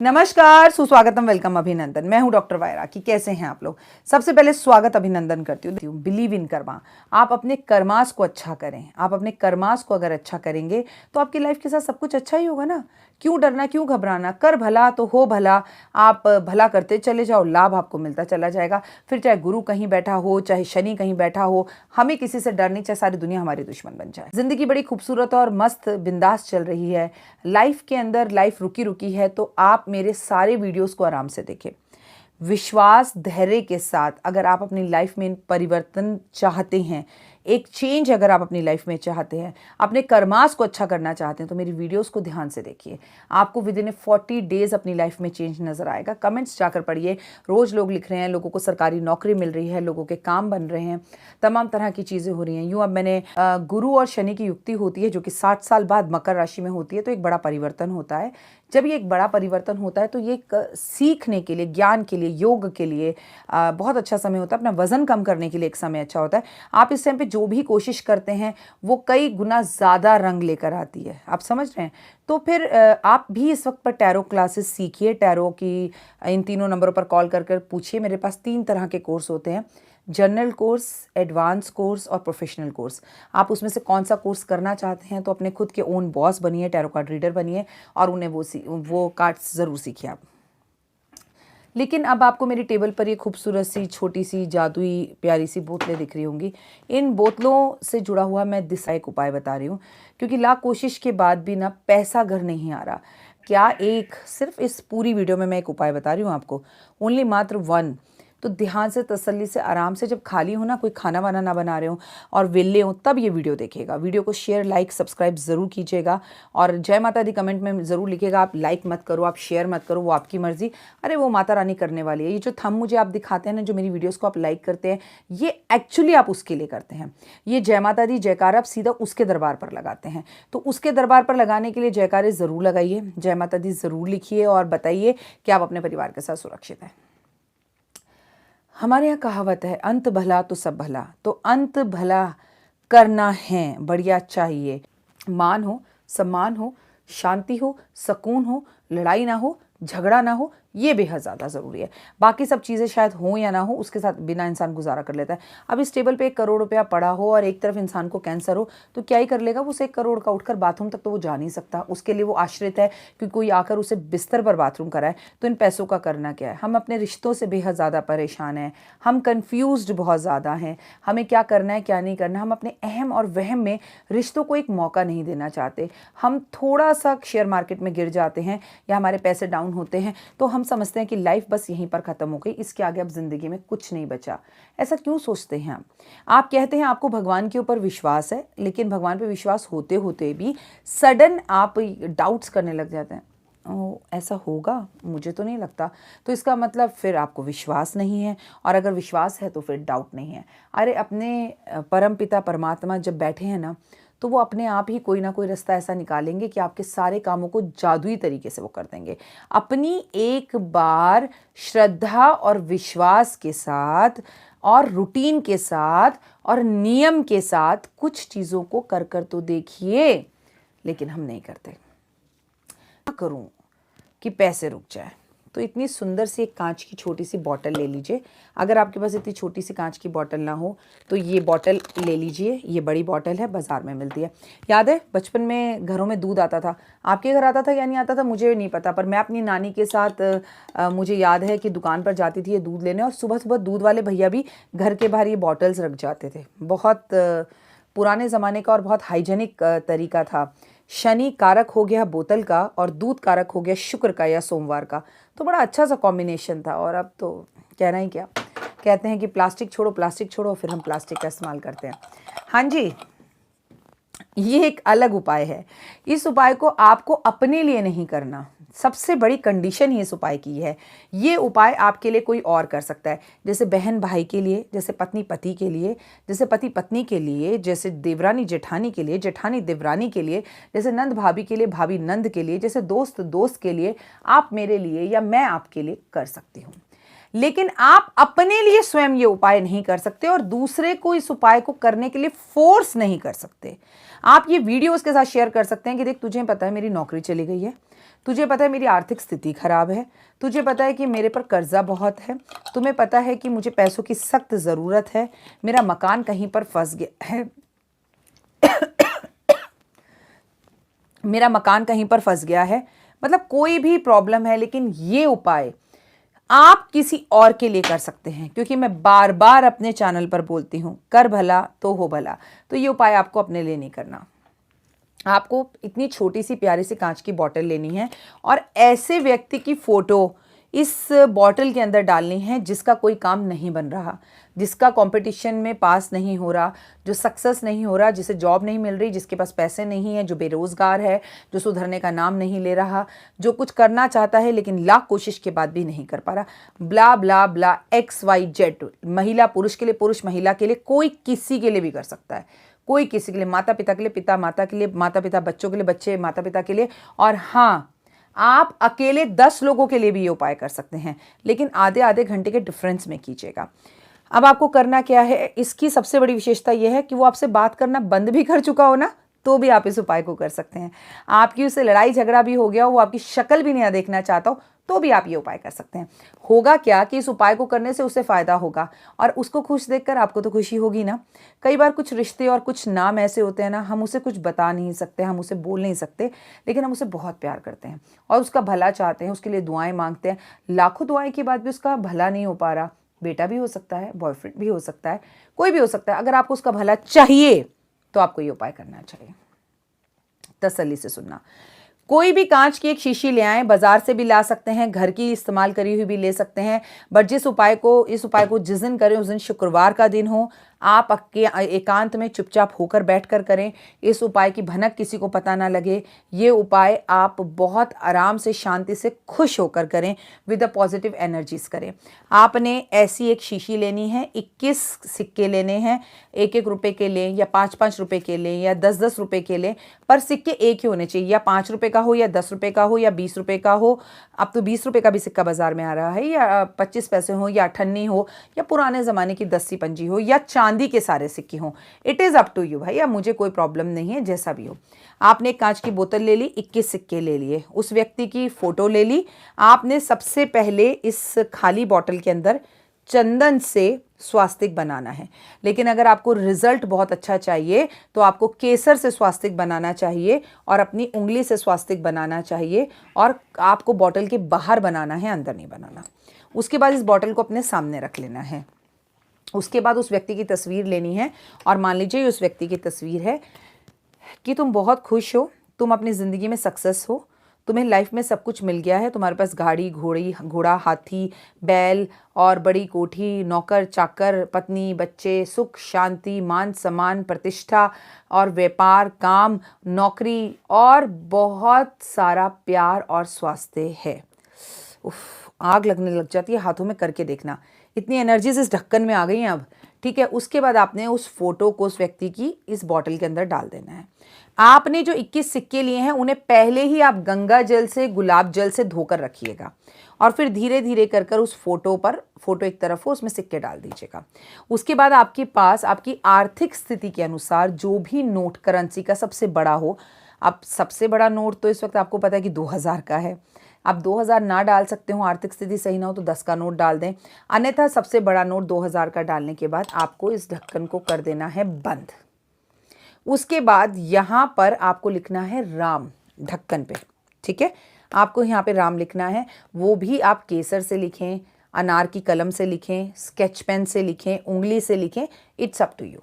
नमस्कार, सुस्वागतम, वेलकम, अभिनंदन। मैं हूं डॉक्टर वायरा की। कैसे हैं आप लोग? सबसे पहले स्वागत अभिनंदन करती हूँ। Believe in Karma. आप अपने कर्मास को अच्छा करें। आप अपने कर्मास को अगर अच्छा करेंगे तो आपकी लाइफ के साथ सब कुछ अच्छा ही होगा ना। क्यों डरना, क्यों घबराना? कर भला तो हो भला। आप भला करते चले जाओ, लाभ आपको मिलता चला जाएगा। फिर चाहे गुरु कहीं बैठा हो, चाहे शनि कहीं बैठा हो, हमें किसी से डर नहीं, चाहे सारी दुनिया हमारी दुश्मन बन जाए। जिंदगी बड़ी खूबसूरत और मस्त बिंदास चल रही है। लाइफ के अंदर लाइफ रुकी रुकी है, तो आप मेरे सारे वीडियोस को आराम से देखें। विश्वास, धैर्य के साथ अगर आप अपनी लाइफ में परिवर्तन चाहते हैं, एक चेंज अगर आप अपनी लाइफ में चाहते हैं, अपने कर्मास को अच्छा करना चाहते हैं, तो मेरी वीडियोस को ध्यान से देखिए। आपको विद इन 40 डेज अपनी लाइफ में चेंज नजर आएगा। कमेंट्स जाकर पढ़िए। रोज लोग लिख रहे हैं, लोगों को सरकारी नौकरी मिल रही है, लोगों के काम बन रहे हैं, तमाम तरह की चीजें हो रही हैं। यूं अब मैंने गुरु और शनि की युक्ति होती है जो कि 60 साल बाद मकर राशि में होती है, तो एक बड़ा परिवर्तन होता है। जब ये एक बड़ा परिवर्तन होता है तो ये सीखने के लिए, ज्ञान के लिए, योग के लिए बहुत अच्छा समय होता है। अपना वजन कम करने के लिए एक समय अच्छा होता है। आप इस टाइम पे जो भी कोशिश करते हैं वो कई गुना ज़्यादा रंग लेकर आती है। आप समझ रहे हैं? तो फिर आप भी इस वक्त पर टैरो क्लासेस सीखिए। टैरो की इन तीनों नंबरों पर कॉल कर पूछिए। मेरे पास 3 तरह के कोर्स होते हैं: जनरल कोर्स, एडवांस कोर्स और प्रोफेशनल कोर्स। आप उसमें से कौन सा कोर्स करना चाहते हैं तो अपने खुद के ओन बॉस बनिए, टैरो कार्ड रीडर बनिए और उन्हें वो कार्ड्स ज़रूर सीखिए आप। लेकिन अब आपको मेरी टेबल पर ये खूबसूरत सी छोटी सी जादुई प्यारी सी बोतलें दिख रही होंगी। इन बोतलों से जुड़ा हुआ मैं दिशा एक उपाय बता रही हूँ, क्योंकि लाख कोशिश के बाद भी ना पैसा घर नहीं आ रहा। क्या एक सिर्फ इस पूरी वीडियो में मैं एक उपाय बता रही हूँ आपको, ओनली मात्र 1। तो ध्यान से, तसल्ली से, आराम से, जब खाली हो ना, कोई खाना वाना ना बना रहे हो और विले हो, तब ये वीडियो देखिएगा। वीडियो को शेयर, लाइक, सब्सक्राइब ज़रूर कीजिएगा और जय माता दी कमेंट में ज़रूर लिखिएगा। आप लाइक मत करो, आप शेयर मत करो, वो आपकी मर्ज़ी। अरे वो माता रानी करने वाली है। ये जो थंब मुझे आप दिखाते हैं ना, जो मेरी वीडियोज़ को आप लाइक करते हैं, ये एक्चुअली आप उसके लिए करते हैं। ये जय माता दी जयकार आप सीधा उसके दरबार पर लगाते हैं। तो उसके दरबार पर लगाने के लिए जयकारे ज़रूर लगाइए, जय माता दी ज़रूर लिखिए और बताइए कि आप अपने परिवार के साथ सुरक्षित हैं। हमारे यहाँ कहावत है, अंत भला तो सब भला। तो अंत भला करना है, बढ़िया चाहिए। मान हो, सम्मान हो, शांति हो, सुकून हो, लड़ाई ना हो, झगड़ा ना हो, ये बेहद ज़्यादा ज़रूरी है। बाकी सब चीज़ें शायद हो या ना हो, उसके साथ बिना इंसान गुजारा कर लेता है। अब इस टेबल पे 1 करोड़ रुपया पड़ा हो और एक तरफ इंसान को कैंसर हो, तो क्या ही कर लेगा वो? उस 1 करोड़ का उठकर बाथरूम तक तो वो जा नहीं सकता। उसके लिए वो आश्रित है कि कोई आकर उसे बिस्तर पर बाथरूम कराए। तो इन पैसों का करना क्या है? हम अपने रिश्तों से बेहद ज़्यादा परेशान हैं, हम कन्फ्यूज्ड बहुत ज़्यादा हैं। हमें क्या करना है, क्या नहीं करना। हम अपने अहम और वहम में रिश्तों को एक मौका नहीं देना चाहते। हम थोड़ा सा शेयर मार्केट में गिर जाते हैं या हमारे पैसे डाउन होते हैं तो हम समझते हैं कि लाइफ बस यहीं पर ख़त्म हो गई, इसके आगे अब ज़िंदगी में कुछ नहीं बचा। ऐसा क्यों सोचते हैं आप कहते हैं आपको भगवान के ऊपर विश्वास है, लेकिन भगवान पे विश्वास होते होते भी सडन आप डाउट्स करने लग जाते हैं। ओ, ऐसा होगा? मुझे तो नहीं लगता। तो इसका मतलब फिर आपको विश्वास नहीं है, और अगर विश्वास है तो फिर डाउट नहीं है। अरे अपने परमपिता परमात्मा जब बैठे हैं ना, तो वो अपने आप ही कोई ना कोई रास्ता ऐसा निकालेंगे कि आपके सारे कामों को जादुई तरीके से वो कर देंगे। अपनी एक बार श्रद्धा और विश्वास के साथ और रूटीन के साथ और नियम के साथ कुछ चीज़ों को कर तो देखिए, लेकिन हम नहीं करते। क्या करूं कि पैसे रुक जाए? तो इतनी सुंदर सी एक कांच की छोटी सी बॉटल ले लीजिए। अगर आपके पास इतनी छोटी सी कांच की बॉटल ना हो तो ये बॉटल ले लीजिए। ये बड़ी बॉटल है, बाज़ार में मिलती है। याद है बचपन में घरों में दूध आता था? आपके घर आता था या नहीं आता था मुझे नहीं पता, पर मैं अपनी नानी के साथ मुझे याद है कि दुकान पर जाती थी ये दूध लेने, और सुबह सुबह दूध वाले भैया भी घर के बाहर ये बॉटल्स रख जाते थे। बहुत पुराने ज़माने का और बहुत हाइजेनिक तरीका था। शनि कारक हो गया बोतल का और दूध कारक हो गया शुक्र का या सोमवार का। तो बड़ा अच्छा सा कॉम्बिनेशन था। और अब तो कहना ही क्या, कहते हैं कि प्लास्टिक छोड़ो, फिर हम प्लास्टिक का इस्तेमाल करते हैं। हाँ जी, ये एक अलग उपाय है। इस उपाय को आपको अपने लिए नहीं करना। सबसे बड़ी कंडीशन ही इस उपाय की है। ये उपाय आपके लिए कोई और कर सकता है, जैसे बहन भाई के लिए, जैसे पत्नी पति के लिए, जैसे पति पत्नी के लिए, जैसे देवरानी जेठानी के लिए, जेठानी देवरानी के लिए, जैसे नंद भाभी के लिए, भाभी नंद के लिए, जैसे दोस्त दोस्त के लिए, आप मेरे लिए या मैं आपके लिए कर सकती हूँ। लेकिन आप अपने लिए स्वयं ये उपाय नहीं कर सकते और दूसरे को इस उपाय को करने के लिए फोर्स नहीं कर सकते। आप ये वीडियो उसके साथ शेयर कर सकते हैं कि देख तुझे पता है मेरी नौकरी चली गई है, तुझे पता है मेरी आर्थिक स्थिति खराब है, तुझे पता है कि मेरे पर कर्जा बहुत है, तुम्हें पता है कि मुझे पैसों की सख्त ज़रूरत है, मेरा मकान कहीं पर फंस गया है, मेरा मकान कहीं पर फंस गया है, मतलब कोई भी प्रॉब्लम है। लेकिन ये उपाय आप किसी और के लिए कर सकते हैं, क्योंकि मैं बार बार अपने चैनल पर बोलती हूं, कर भला तो हो भला। तो ये उपाय आपको अपने लिए नहीं करना। आपको इतनी छोटी सी प्यारी सी कांच की बोतल लेनी है और ऐसे व्यक्ति की फोटो इस बॉटल के अंदर डालनी है जिसका कोई काम नहीं बन रहा, जिसका कंपटीशन में पास नहीं हो रहा, जो सक्सेस नहीं हो रहा, जिसे जॉब नहीं मिल रही, जिसके पास पैसे नहीं है, जो बेरोजगार है, जो सुधरने का नाम नहीं ले रहा, जो कुछ करना चाहता है लेकिन लाख कोशिश के बाद भी नहीं कर पा रहा, ब्ला ब्ला ब्ला XYZ। महिला पुरुष के लिए, पुरुष महिला के लिए, कोई किसी के लिए भी कर सकता है, कोई किसी के लिए, माता पिता के लिए, पिता माता के लिए, माता पिता बच्चों के लिए, बच्चे माता पिता के लिए। और हाँ, आप अकेले 10 लोगों के लिए भी ये उपाय कर सकते हैं, लेकिन आधे आधे घंटे के डिफरेंस में कीजिएगा। अब आपको करना क्या है, इसकी सबसे बड़ी विशेषता यह है कि वो आपसे बात करना बंद भी कर चुका हो ना, तो भी आप इस उपाय को कर सकते हैं। आपकी उससे लड़ाई झगड़ा भी हो गया हो, वो आपकी शक्ल भी नहीं देखना चाहता हो, तो भी आप ये उपाय कर सकते हैं। होगा क्या कि इस उपाय को करने से उसे फायदा होगा और उसको खुश देखकर आपको तो खुशी होगी ना। कई बार कुछ रिश्ते और कुछ नाम ऐसे होते हैं ना, हम उसे कुछ बता नहीं सकते, हम उसे बोल नहीं सकते, लेकिन हम उसे बहुत प्यार करते हैं और उसका भला चाहते हैं, उसके लिए दुआएं मांगते हैं। लाखों दुआएं के बाद भी उसका भला नहीं हो पा रहा, बेटा भी हो सकता है, बॉयफ्रेंड भी हो सकता है, कोई भी हो सकता है। अगर आपको उसका भला चाहिए तो आपको ये उपाय करना चाहिए। तसल्ली से सुनना। कोई भी कांच की एक शीशी ले आएं, बाजार से भी ला सकते हैं, घर की इस्तेमाल करी हुई भी ले सकते हैं, बट इस उपाय को जिस दिन करें उस दिन शुक्रवार का दिन हो। आप एकांत में चुपचाप होकर बैठकर करें। इस उपाय की भनक किसी को पता ना लगे। ये उपाय आप बहुत आराम से, शांति से, खुश होकर करें, विद अ पॉजिटिव एनर्जीज करें। आपने ऐसी एक शीशी लेनी है, 21 सिक्के लेने हैं, 1-1 रुपए के लें या 5-5 रुपए के लें या 10-10 रुपए के लें, पर सिक्के एक ही होने चाहिए, या 5 रुपए का हो या 10 रुपए का हो या 20 रुपए का हो। अब तो 20 रुपए का भी सिक्का बाजार में आ रहा है, या 25 पैसे हो या 98 हो या पुराने ज़माने की 10 पंजी हो या चांदी के सारे सिक्के हों। It is up to you भाई, अब मुझे कोई प्रॉब्लम नहीं है, जैसा भी हो। आपने कांच की बोतल ले ली, 21 सिक्के ले लिए, उस व्यक्ति की फ़ोटो ले ली। आपने सबसे पहले इस खाली बोतल के अंदर चंदन से स्वास्तिक बनाना है, लेकिन अगर आपको रिजल्ट बहुत अच्छा चाहिए तो आपको केसर से स्वास्तिक बनाना चाहिए और अपनी उंगली से स्वास्तिक बनाना चाहिए, और आपको बोतल के बाहर बनाना है, अंदर नहीं बनाना। उसके बाद इस बोतल को अपने सामने रख लेना है। उसके बाद उस व्यक्ति की तस्वीर लेनी है, और मान लीजिए उस व्यक्ति की तस्वीर है कि तुम बहुत खुश हो, तुम अपनी ज़िंदगी में सक्सेस हो, तुम्हें लाइफ में सब कुछ मिल गया है, तुम्हारे पास गाड़ी, घोड़ा, हाथी, बैल और बड़ी कोठी, नौकर चाकर, पत्नी, बच्चे, सुख शांति, मान सम्मान, प्रतिष्ठा और व्यापार, काम, नौकरी और बहुत सारा प्यार और स्वास्थ्य है। उफ, आग लगने लग जाती है हाथों में, करके देखना। इतनी एनर्जीज इस ढक्कन में आ गई हैं अब, ठीक है। उसके बाद आपने उस फोटो को उस व्यक्ति की इस बॉटल के अंदर डाल देना है। आपने जो 21 सिक्के लिए हैं उन्हें पहले ही आप गंगा जल से, गुलाब जल से धोकर रखिएगा, और फिर धीरे धीरे कर कर उस फोटो एक तरफ हो, उसमें सिक्के डाल दीजिएगा। उसके बाद आपके पास आपकी आर्थिक स्थिति के अनुसार जो भी नोट करेंसी का सबसे बड़ा हो, अब सबसे बड़ा नोट तो इस वक्त आपको पता है कि 2000 का है। आप 2000 ना डाल सकते हो, आर्थिक स्थिति सही ना हो तो 10 का नोट डाल दें, अन्यथा सबसे बड़ा नोट 2000 का डालने के बाद आपको इस ढक्कन को कर देना है बंद। उसके बाद यहाँ पर आपको लिखना है राम ढक्कन पे, ठीक है। आपको यहाँ पे राम लिखना है, वो भी आप केसर से लिखें, अनार की कलम से लिखें, स्केच पेन से लिखें, उंगली से लिखें, इट्स अप टू यू।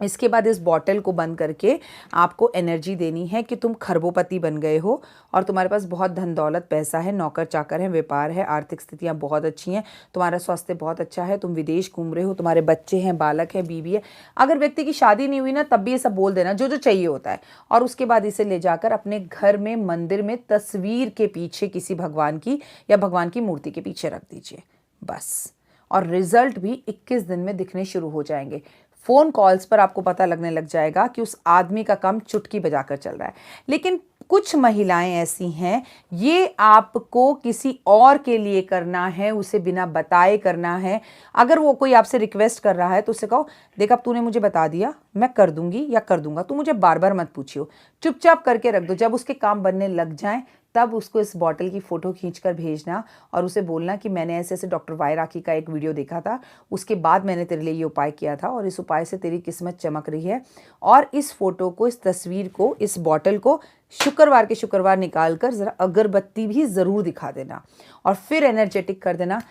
इसके बाद इस बॉटल को बंद करके आपको एनर्जी देनी है कि तुम खरबोपति बन गए हो और तुम्हारे पास बहुत धन दौलत, पैसा है, नौकर चाकर है, व्यापार है, आर्थिक स्थितियाँ बहुत अच्छी हैं, तुम्हारा स्वास्थ्य बहुत अच्छा है, तुम विदेश घूम रहे हो, तुम्हारे बच्चे हैं, बालक है, बीवी है। अगर व्यक्ति की शादी नहीं हुई ना, तब भी ये सब बोल देना जो जो चाहिए होता है, और उसके बाद इसे ले जाकर अपने घर में, मंदिर में, तस्वीर के पीछे किसी भगवान की या भगवान की मूर्ति के पीछे रख दीजिए, बस। और रिजल्ट भी 21 दिन में दिखने शुरू हो जाएंगे। फ़ोन कॉल्स पर आपको पता लगने लग जाएगा कि उस आदमी का काम चुटकी बजाकर चल रहा है। लेकिन कुछ महिलाएं ऐसी हैं, ये आपको किसी और के लिए करना है, उसे बिना बताए करना है। अगर वो कोई आपसे रिक्वेस्ट कर रहा है तो उसे कहो, देख अब तूने मुझे बता दिया, मैं कर दूंगी या कर दूंगा, तू मुझे बार बार मत पूछियो, चुपचाप करके रख दो। जब उसके काम बनने लग जाएं तब उसको इस बॉटल की फ़ोटो खींचकर भेजना और उसे बोलना कि मैंने ऐसे ऐसे डॉक्टर वाई राखी का एक वीडियो देखा था, उसके बाद मैंने तेरे लिए ये उपाय किया था और इस उपाय से तेरी किस्मत चमक रही है। और इस फ़ोटो को, इस तस्वीर को, इस बॉटल को शुक्रवार के शुक्रवार निकाल कर ज़रा अगरबत्ती भी ज़रूर दिखा देना और फिर एनर्जेटिक कर देना,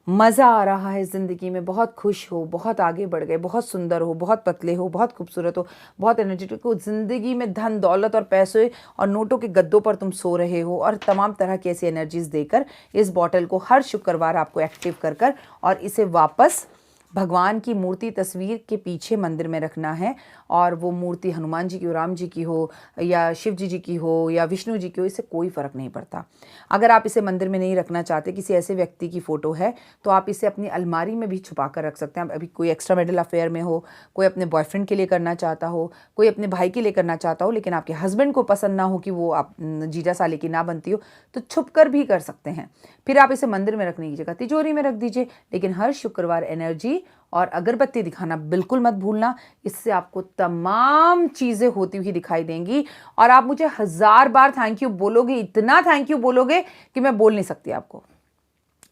मज़ा आ रहा है ज़िंदगी में, बहुत खुश हो, बहुत आगे बढ़ गए, बहुत सुंदर हो, बहुत पतले हो, बहुत खूबसूरत हो, बहुत एनर्जेटिक हो, ज़िंदगी में धन दौलत और पैसे और नोटों के गद्दों पर तुम सो रहे हो, और तमाम तरह की ऐसी एनर्जीज़ देकर इस बॉटल को हर शुक्रवार आपको एक्टिव कर कर और इसे वापस भगवान की मूर्ति तस्वीर के पीछे मंदिर में रखना है। और वो मूर्ति हनुमान जी की हो, राम जी की हो, या शिव जी की हो, या विष्णु जी की हो, इससे कोई फ़र्क नहीं पड़ता। अगर आप इसे मंदिर में नहीं रखना चाहते, किसी ऐसे व्यक्ति की फ़ोटो है, तो आप इसे अपनी अलमारी में भी छुपा कर रख सकते हैं। अभी कोई एक्स्ट्रा मैरिटल अफेयर में हो, कोई अपने बॉयफ्रेंड के लिए करना चाहता हो, कोई अपने भाई के लिए करना चाहता हो, लेकिन आपके हस्बैंड को पसंद ना हो कि वो आप जीजा साली की ना बनती हो, तो छुप कर भी कर सकते हैं। फिर आप इसे मंदिर में रखने की जगह तिजोरी में रख दीजिए, लेकिन हर शुक्रवार एनर्जी और अगरबत्ती दिखाना बिल्कुल मत भूलना। इससे आपको तमाम चीज़ें होती हुई दिखाई देंगी और आप मुझे 1000 बार थैंक यू बोलोगे, इतना थैंक यू बोलोगे कि मैं बोल नहीं सकती आपको।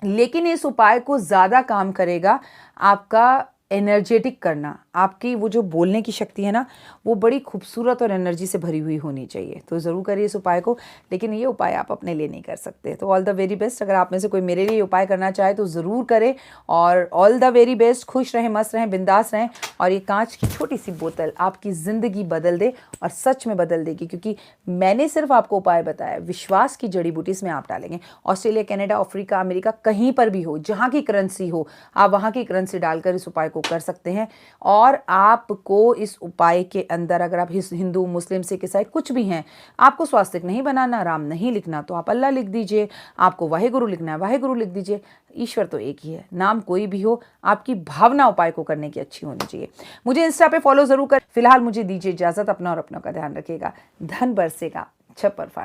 लेकिन इस उपाय को ज़्यादा काम करेगा आपका एनर्जेटिक करना। आपकी वो जो बोलने की शक्ति है ना, वो बड़ी खूबसूरत और एनर्जी से भरी हुई होनी चाहिए। तो ज़रूर करिए इस उपाय को, लेकिन ये उपाय आप अपने लिए नहीं कर सकते। तो ऑल द वेरी बेस्ट। अगर आप में से कोई मेरे लिए उपाय करना चाहे तो ज़रूर करें, और ऑल द वेरी बेस्ट। खुश रहें, मस्त रहें, बिंदास रहें, और ये कांच की छोटी सी बोतल आपकी ज़िंदगी बदल दे, और सच में बदल देगी, क्योंकि मैंने सिर्फ आपको उपाय बताया। विश्वास की जड़ी बूटी इसमें आप डालेंगे। ऑस्ट्रेलिया, कनाडा, अफ्रीका, अमेरिका, कहीं पर भी हो, जहाँ की करेंसी हो, आप वहाँ की करेंसी डालकर इस उपाय को कर सकते हैं। और आपको इस उपाय के अंदर, अगर आप हिंदू, मुस्लिम, सिख, ईसाई कुछ भी हैं, आपको स्वास्तिक नहीं बनाना, राम नहीं लिखना, तो आप अल्लाह लिख दीजिए। आपको वाहेगुरु लिखना है, वाहेगुरु लिख दीजिए। ईश्वर तो एक ही है, नाम कोई भी हो, आपकी भावना उपाय को करने की अच्छी होनी चाहिए। मुझे इंस्टा पे फॉलो जरूर कर। फिलहाल मुझे दीजिए इजाजत। अपना और अपनों का ध्यान रखिएगा। धन बरसेगा छप्पर फाड़।